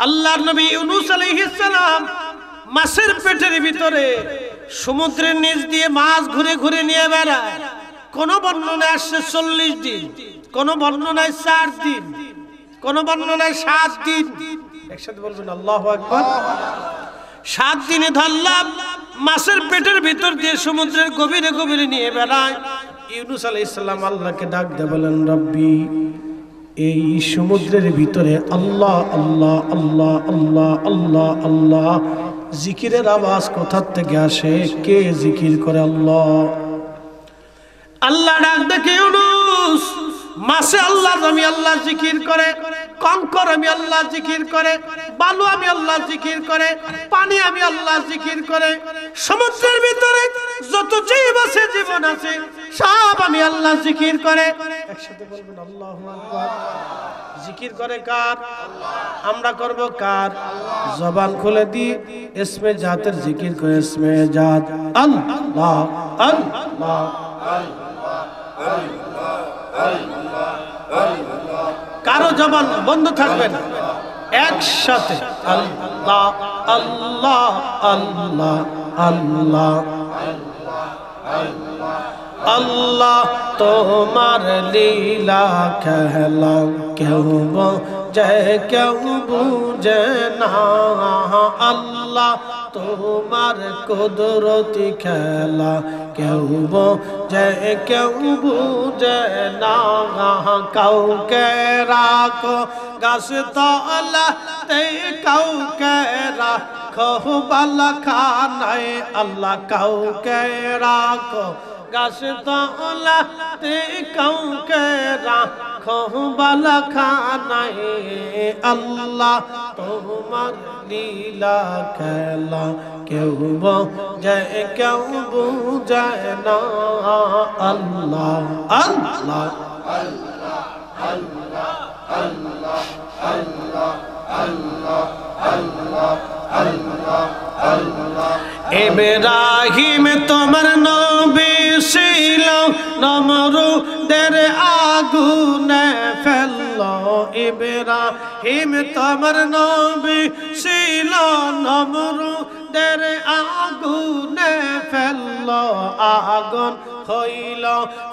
আল্লাহর নবী ইউনূস আলাইহিস সালাম মাছের পেটের ভিতরে সমুদ্রের নিচ দিয়ে মাছ ঘুরে ঘুরে নিয়ে বেড়ায়। কোন বর্ণনায় আসছে 40 দিন, কোন বর্ণনায় 4 দিন, কোন বর্ণনায় 7 দিন। একসাথে বলবেন আল্লাহু আকবার। 7 দিনে ধরলাম মাছের পেটের ভিতর দিয়ে সমুদ্রের গভীরে গভীরে নিয়ে বেড়ায়। ইউনূস আলাইহিস সালাম আল্লাহকে ডাক দিয়ে বলেন, রব্বি, এই সমুদ্রের ভিতরে আল্লাহ আল্লাহ আল্লাহ আল্লাহ আল্লাহ আল্লাহ জিকিরের আওয়াজ কোথা থেকে আসে? কে জিকির করে? আল্লাহ। আল্লাহ ডাক দেখে, ইউনূস, মাছে আল্লাহ, আমি আল্লাহ জিকির করে, কঙ্কর আমি আল্লাহ জিকির করে, বালু আমি আল্লাহ জিকির করে, পানি আমি আল্লাহ জিকির করে, সমুদ্রের ভিতরে যত জীব আছে, জীবন আছে, সব আমি আল্লাহ জিকির করে। একসাথে বলবেন আল্লাহু আকবার। জিকির করে কার? আমরা করব কার? জবান খুলে দি ইসমে জাতের জিকির করে। ইসমে জাত আল্লাহ আল্লাহ কারো জবান বন্ধ থাকবে না, একসাথে আল্লাহ আল্লাহ আল্লাহ আল্লাহ আল্লাহ। তোমার লীলা খেলা কেউ বোঝে কেউ বুঝে না। আল্লাহ তোমার কুদরতি খেলা কেউ বোঝে কেউ বুঝে না। কাউকে রাখো গাছ তলাতে, কাউকে রাখো বালাখানায়। আল্লাহ কাউকে রাখো গাছ তলাতে, কাউকে রাখো বালাখানায়। আল্লাহ তোমার লীলা খেলা কেউ বোঝে কেউ বুঝে না। আল্লাহ আল্লাহ আল্লাহ আল্লাহ আল্লাহ আল্লাহ আল্লাহ আল্লাহ আল্লাহ আল্লাহ। ইব্রাহিম তোমার নবী ছিল, নমরুদের আগুনে ফেললো। ইব্রাহিম তোমার নবী ছিল, নমরুদের আগুনে ফেললো। আগুন হইল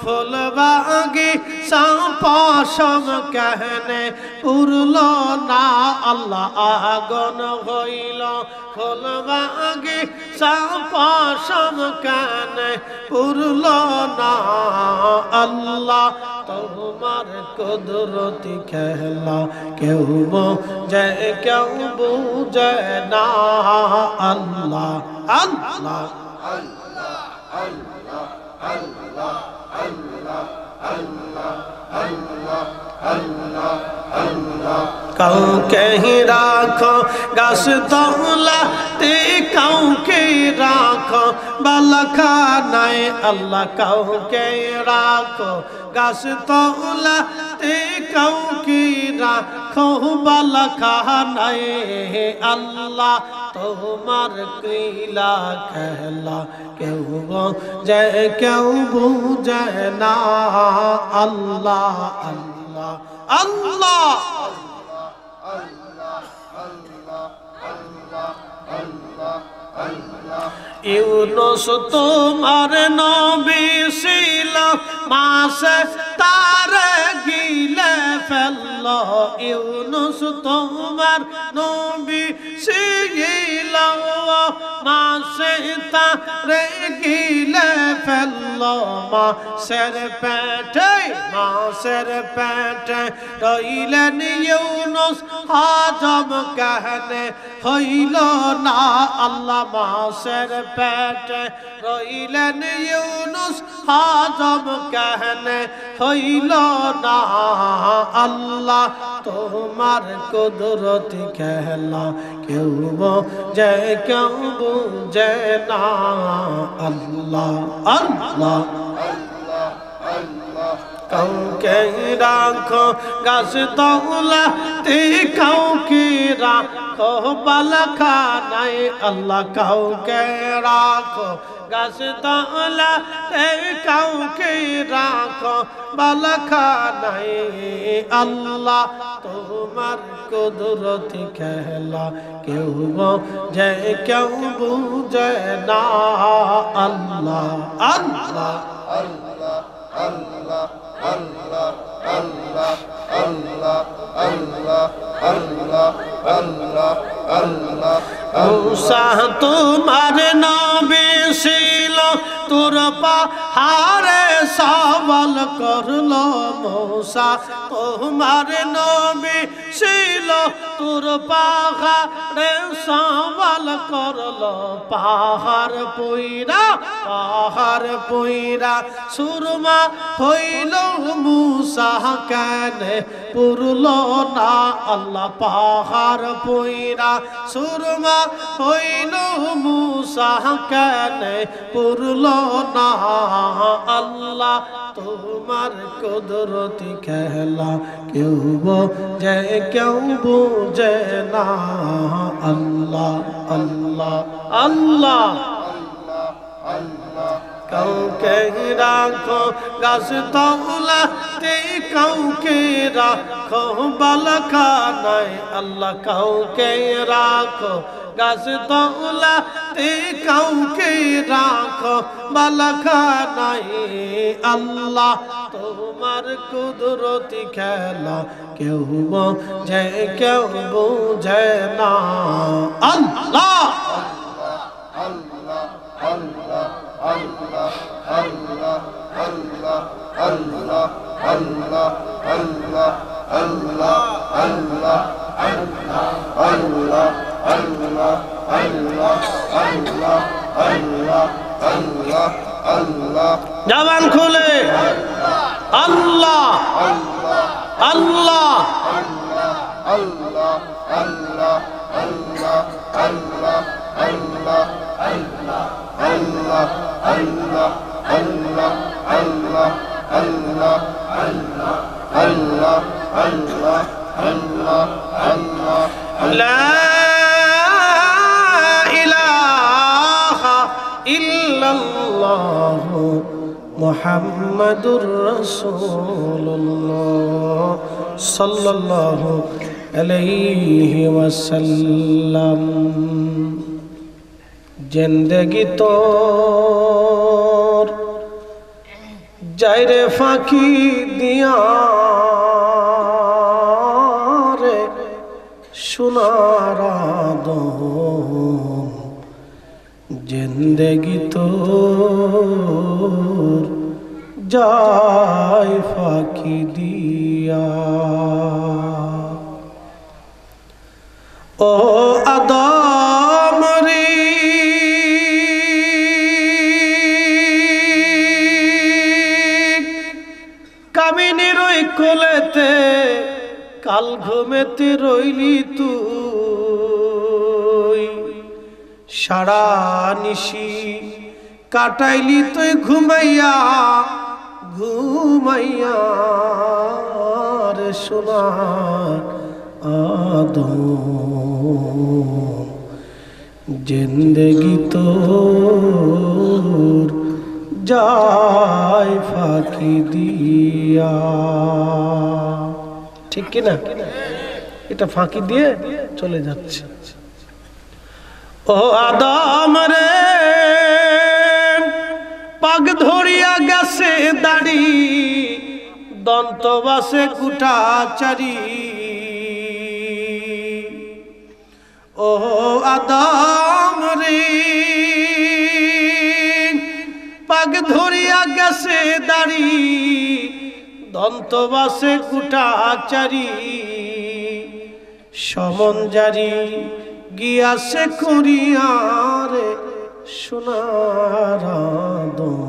ফুল বাগিচা, পশম কেহনে পুরল না। আল্লাহ আগুন হইল ফুল বাগিচা, পশম কেহনে পুরল না। আল্লাহ তোমার কুদরতি খেলা কেউ বোঝে কেউ বুঝে না। আল্লাহ আল্লাহ আল্লাহ আল্লাহ আল্লাহ আল্লাহ আল্লাহ আল্লাহ আল্লাহ আল্লাহ। কাউকে রাখো গাছ তলাতে, কাউকে রাখো বালাখানায়। আল্লাহ কাউকে রাখো গাছ তলাতে, কাউকে রাখো বালাখানায়। আল্লাহ তোমার লীলা খেলা কেউ বোঝে কেউ বুঝে না। আল্লাহ আল্লাহ আল্লাহ ইউনূস তোমার নবী ছিল, মাছে তারে গিলে ফেললো। ইউনূস তোমার নবী ছিল, মাছে তারে গিলে ফেললো। মাছের পেটে রইলেন ইউনূস, হজম কেহনে হইল না। আল্লাহ মাছের পেটে রইলেন ইউনূস, হজম কেহনে হইল না। আল্লাহ তোমার কুদরতি খেলা কেউ বোঝে কেউ বুঝে না। আল্লাহ আল্লাহ আল্লাহ আল্লাহ। কাউকে রাখো গাছ তলাতে, কাউকে রাখো বালাখানায় আল্লাহ কাউকে রাখো গাছ তলাতে কাউকে রাখো বালাখানায় আল্লাহ তোমার কুদরতি খেলা কেউ বোঝে কেউ বুঝে না আল্লাহ আল্লাহ আল্লাহ আল্লাহ আল্লাহ আল্লাহ আল্লাহ আল্লাহ আল্লাহ আল্লাহ আল্লাহ মুসা তোমার নবী ছিল তোর পাহাড়ে সওয়াল করলো মুসা তোমার নবী ছিল তোর পাহাড়ে সওয়াল করলো পাহাড় পইরা সুরমা হইল মুসা কেন পুরল না আল্লাহ পাহাড় পইরা সুরমা হইল মুসা কেন পুরল না আল্লাহ তোমার কুদরতি খেলা কেউ বোঝে কেউ বোঝে না আল্লাহ আল্লাহ আল্লাহ কাউকে রাখো গাছ তলাতে কাউকে রাখো বালাখানায় আল্লাহ কাউকে রাখো গাছ তলাতে কাউকে রাখো বালাখানায় আল্লাহ তোমার কুদরতি খেলা কেউ বোঝে কেউ বোঝে না আল্লাহ আল্লাহ আল্লাহ আল্লাহ আল্লাহ আল্লাহ আল্লাহ আল্লাহ আল্লাহ আল্লাহ আল্লাহ আল্লাহ আল্লাহ আল্লাহ আল্লাহ আল্লাহ আল্লাহ আল্লাহ আল্লাহ জবান খুলে আল্লাহ আল্লাহ আল্লাহ আল্লাহ আল্লাহ আল্লাহ আল্লাহ আল্লাহ আল্লাহ আল্লাহ আল্লাহ আল্লাহ আল্লাহ আল্লাহ আল্লাহ আল্লাহ আল্লাহ আল্লাহ লা ইলাহা ইল্লাল্লাহ মুহাম্মাদুর রাসূলুল্লাহ সাল্লাল্লাহু আলাইহি ওয়াসাল্লাম জিন্দেগি তোর যাইরে ফাঁকি দিয়া রে সোনার আদম জিন্দেগি তোর যায় ফাঁকি দিয়া ও আদম রে কামিনীর ওই কোলেতে কাল ঘুমেতে রইলি তুই সারা নিশি কাটাইলি তুই ঘুমাইয়া ঘুমাইয়া রে সোনার আদম জিন্দেগি তোর যায় ফাঁকি দিয়া ঠিক কিনা এটা ফাঁকি দিয়ে চলে যাচ্ছে ও আদম রে পাগ ধরিয়া গেছে দাড়ি দন্ত বাসে কুটা চারি ও আদম রে পাগ ধরিয়া গেছে দাড়ি দন্ত বাসে কুটা চারি সমন জারি গিয়াছে করিয়ারে সোনার আদম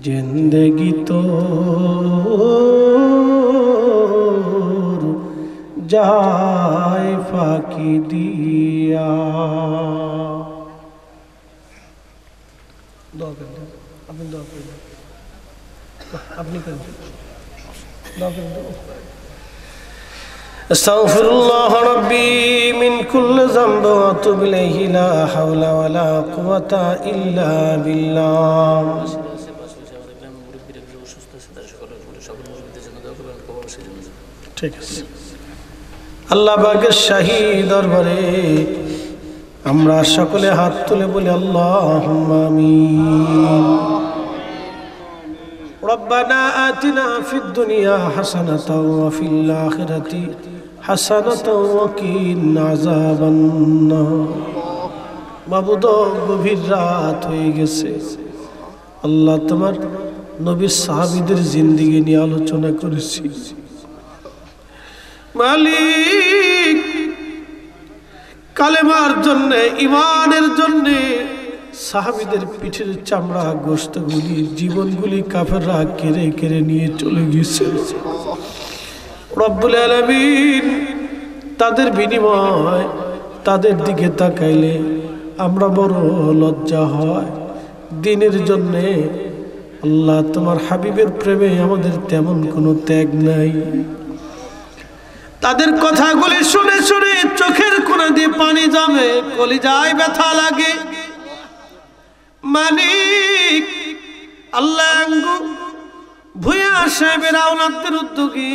জিন্দেগি তোর যায় ফাঁকি দিয়া দোয়া করেন আপনি দোয়া করেন আপনি করেন দোয়া করেন আস্তাগফিরুল্লাহ রাব্বি মিন কুল্লি যামব ওয়া আতুবু ইলাইহি লা হাওলা ওয়া লা কুওয়াতা ইল্লা বিল্লাহ। ঠিক আছে, আল্লাহ পাকের শাহী দরবারে আমরা সকলে হাত তুলে বলি আল্লাহুম্মা আমিন। রব্বানা আতিনা ফিদ দুনিয়া হাসানাতাও ওয়া ফিল আখিরাতি হাসানাতাও ওয়া কিনা আযাবান নার। মাবুদ, গভীর রাত হয়ে গেছে, আল্লাহ তোমার নবীর সাহাবীদের জিন্দেগি নিয়ে আলোচনা করেছি। মালিক, কালেমার জন্য, ইমানের জন্য সাহাবীদের পিঠের চামড়া গোশতগুলি, জীবনগুলি কাফেররা কেড়ে কেড়ে নিয়ে চলে গেছে। রব্বুল আলামিন, তাদের বিনিময়, তাদের দিকে তাকাইলে আমরা বড় লজ্জা হয়। দিনের জন্য আল্লাহ তোমার হাবিবের প্রেমে আমাদের তেমন কোনো ত্যাগ নাই। তাদের কথাগুলি শুনে শুনে চোখের কোণা দিয়ে পানি জমে, কলিজায় ব্যথা লাগে। মালিক, আল্লাহ ভুয়া সাহেবের আওলাদদের উদ্যোগী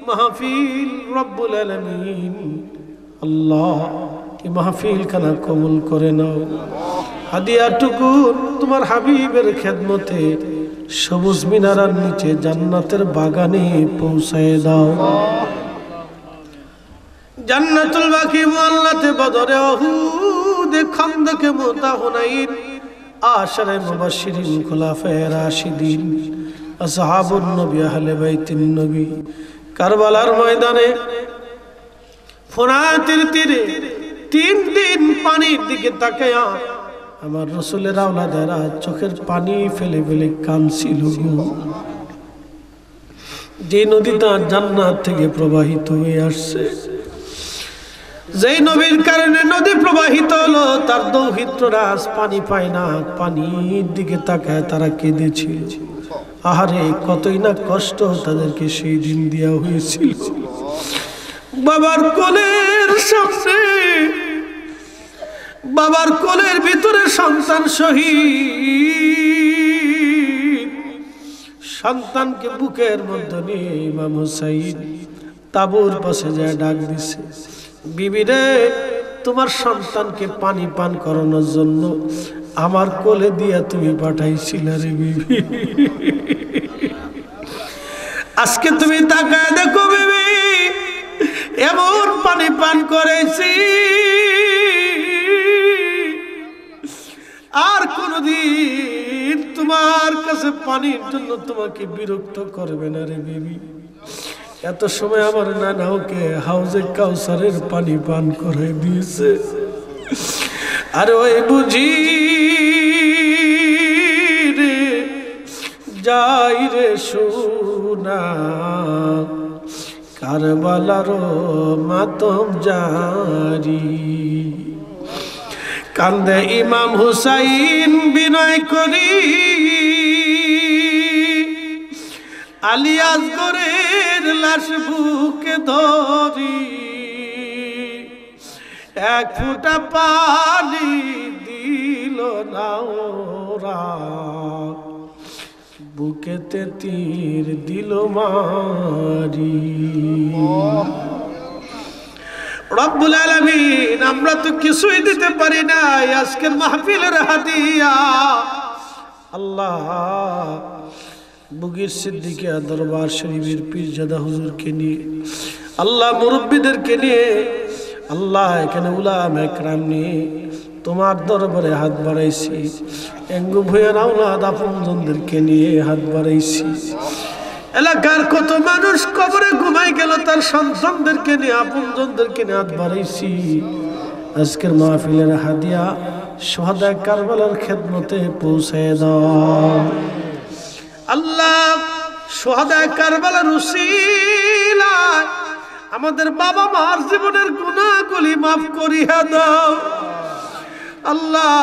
মাহফিল, রব্বুল আলামিন আল্লাহ এই মাহফিল খানা কবুল করে নাও। হাদিয়াটুকু তোমার হাবিবের খেদমতে সবুজ মিনারার নিচে জান্নাতের বাগানে পৌঁছায় দাও। জান্নাতুল বাকি, মুআল্লাতে, বদরে, উহুদে, খান্দকে, মুতা, হুনাইন, আশারে মুবাশশিরিন, খুলাফায়ে রাশিদিন, আসহাবুন নবী, আহলে বাইতিন নবী, কারবালার ময়দানে, ফোরাতের তীরে 3 দিন পানির দিকে তাকায়া আমার রাসূলের আওলাদেরা চোখের পানি ফেলে ফেলে কাঁদছিল গো। যে নদীটা জান্নাত থেকে প্রবাহিত হয়ে আসছে, যেই নবীর কারণে নদী প্রবাহিত হলো, তার দৌহিত্ররা আজ পানি পায় না, পানির দিকে তাকায় তারা কেঁদেছিল। আহারে, কতই না কষ্ট তাদেরকে সেই দিন দেওয়া হয়েছিল। বাবার কোলের সামনে, বাবার কোলের ভিতরে সন্তান শহীদ, সন্তানকে বুকের মধ্যে নিয়ে ইমাম হুসাইন তাবুর পাশে যায় ডাক দিছে, বিবি রে, তোমার সন্তানকে পানি পান করানোর জন্য আমার কোলে দিয়া তুমি পাঠাইছিলে রে বিবি। আজকে তুমি তাকায় দেখো বিবি, এমন পানি পান করেছি, আর কোনদিন তোমার কাছে পানির জন্য তোমাকে বিরক্ত করবে না রে বিবি। এত সময় আমার নানা ওকে হাউজে কাউসারের পানি পান করে দিয়েছে। আর ওই বুঝি রে যাই রে সোনা, কারবালার মাতম জারি, কান্দে ইমাম হুসাইন বিনয় করি, আলী আসগরের লাশ বুকে ধরি, এক ফোঁটা পানি দিল না ওরা, বুকেতে তীর দিল মারি। রব্বুল আলামিন, আমরা তো কিছুই দিতে পারি না, আজকের মাহফিলের হাদিয়া আল্লাহ বুগির সিদ্দিকিয়া দরবার শরীফের পীরজাদা হুজুরকে নিয়ে, আল্লাহ মুরব্বীদেরকে নিয়ে, আল্লাহ এখানে উলামা ইকরাম নিয়ে তোমার দরবারে হাত বাড়াইছি। এঙ্গু ভুঁইয়ার আওলাদ আপনজনদেরকে নিয়ে হাত বাড়াইছি। এলাকার কত মানুষ কবরে ঘুমাই গেল, তার সন্তানদেরকে নিয়ে, আপনজনদেরকে নিয়ে হাত বাড়াইছি। আজকের মাহফিলের হাদিয়া শুহাদা কারবালার খেদমতে পৌঁছায় দাও আল্লাহ। শুহাদা কারবালার উসিলায় আমাদের বাবা মার জীবনের গুনাহগুলি মাফ করিয়া দাও আল্লাহ,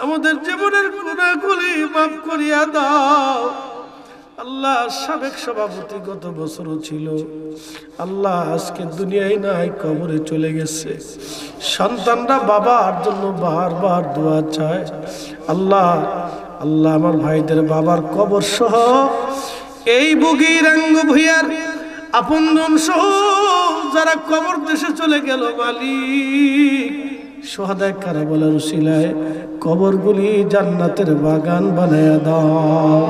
আমাদের জীবনের গুনাহগুলি মাফ করিয়া দাও। আল্লাহ সাবেক সভাপতি গত বছরও ছিল, আল্লাহ আজকে দুনিয়ায় নাই, কবরে চলে গেছে। সন্তানরা বাবার জন্য বারবার দোয়া চায়। আল্লাহ আল্লাহ আমার ভাইদের বাবার কবর সহ এই বুগিরাঙ্গ ভূঁইয়ার আপনজন সহ যারা কবর দেশে চলে গেল, মালিক সোহাদায়ে কারবালার উসিলায় কবরগুলি জান্নাতের বাগান বানায়া দাও।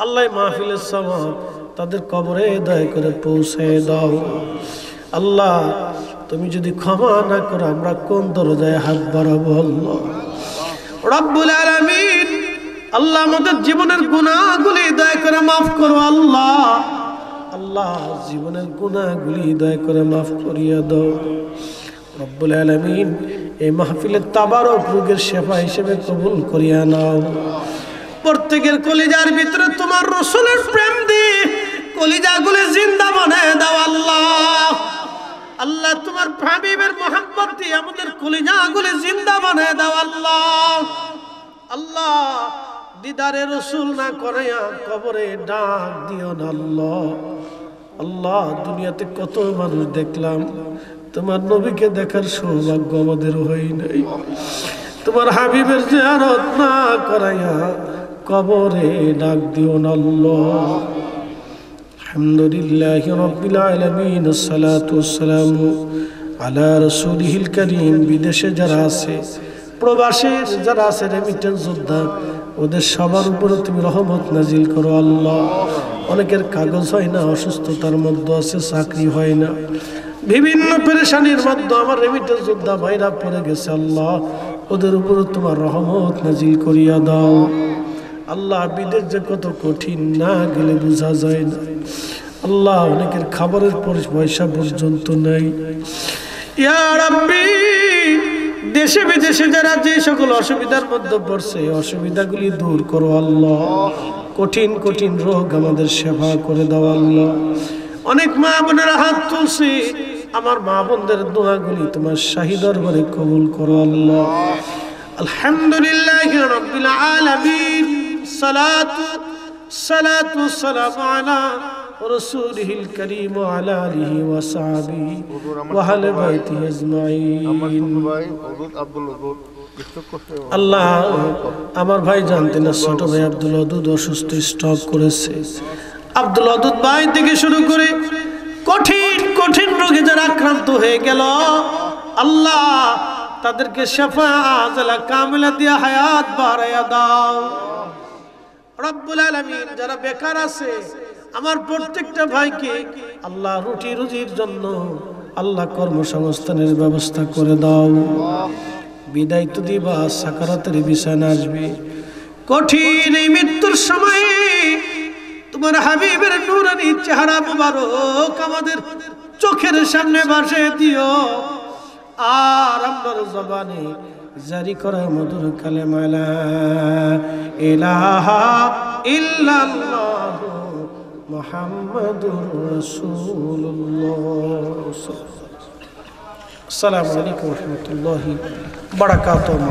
আল্লাহ মাহফিলের সওয়াব তাদের কবরে দয়া করে পৌঁছায় দাও। আল্লাহ তুমি যদি ক্ষমা না করো আমরা কোন দরজায় হাত বাড়াবো? আল্লাহ রব্বুল আলামিন, আল্লাহ আমাদের জীবনের গুনাহগুলি দয়া করে মাফ করো। আল্লাহ আল্লাহ জীবনের গুনাহগুলি দয়া করে মাফ করিয়া দাও। রব্বুল আলামিন এই মাহফিলের তাবারক রোগের শেফা হিসেবে কবুল করিয়া নাও। প্রত্যেকের কলিজার ভিতরে তোমার রাসূলের প্রেম দিয়ে কলিজাগুলি জিন্দা বানায় দাও। আল্লাহ আল্লাহ তোমার হাবিবের মোহাম্মত দিয়ে আমাদের কলিজাগুলি জিন্দা বানায় দাও। আল্লাহ আল্লাহ দিদারে রাসূল না করিয়া কবরে ডাক দিও না। আল্লাহ আল্লাহ দুনিয়াতে কত মানুষ দেখলাম, তোমার নবীকে দেখার সৌভাগ্য আমাদের হয় নাই। তোমার হাবিবের জিয়ারত না করাইয়া কবরে ডাক দিও না। আল্লাহ আলহামদুলিল্লাহি রাব্বিল আলামিন, আসসালাতু ওয়াসসালামু আলা রাসূলিহিল কারীম। বিদেশে যারা আছে, প্রবাসে যারা আছে, রেমিটেন্স যোদ্ধা, ওদের সবার উপরে তুমি রহমত নাজিল করো। আল্লাহ অনেকের কাগজ হয় না, অসুস্থতার মধ্যে আছে, চাকরি হয় না, বিভিন্ন পেরেশানির মধ্যে আমার রেমিটেন্স যোদ্ধা ভাইরা পড়ে গেছে। আল্লাহ ওদের উপরে তোমার রহমত নাজিল করিয়া দাও। আল্লাহ বিদেশ যে কত কঠিন, না গেলে বোঝা যায় না। আল্লাহ অনেকের খাবারের পয়সা পর্যন্ত নাই। ইয়া রাব্বি, দেশে বিদেশে যারা যে সকল অসুবিধার মধ্যে পড়ছে, অসুবিধাগুলি দূর করো। আল্লাহ কঠিন কঠিন রোগ আমাদের সেবা করে দাও। আল্লাহ অনেক মা বোনেরা হাত তুলছে, আমার মা বোনদের দোয়াগুলি তোমার শাহী দরবারে কবুল করো। আল্লাহ আলহামদুলিল্লাহি রাব্বিল আলামিন, সালাতু সালামু আলা রাসূলিহিল কারীম ওয়া আলা আলিহি ওয়া সাহবিহি ওয়া আহলি বাইতিহি আজমাইন। আল্লাহ আমার ভাই জানতেন না, ছোট ভাই আব্দুল ওয়াদুদ অসুস্থ, স্ট্রোক করেছে। আব্দুল ওয়াদুদ ভাই থেকে শুরু করে কঠিন কঠিন রোগে যারা আক্রান্ত হয়ে গেল, আল্লাহ তাদেরকে শিফা আজলা কামিলা দিয়া হায়াত বাড়ায়া দাও। রব্বুল আলামিন যারা বেকার আছে, আমার প্রত্যেকটা ভাইকে আল্লাহ রুটি রুজির জন্য আল্লাহ কর্মসংস্থানের ব্যবস্থা করে দাও। বিদায় তো দিবা, সাকারাতের বিছানা আসবে। কঠিন এই মৃত্যুর সময়ে তোমার হাবিবের নূরানি চেহারা মুবারক আমাদের চোখের সামনে ভাসিয়ে দিও, আর আমার জবানে জারি করা মধুর কালেমা লা ইলাহা ইল্লাল্লাহ মুহাম্মাদুর রাসূলুল্লাহ। আসসালামু আলাইকুম ওয়া রাহমাতুল্লাহি ওয়া বারাকাতুহু।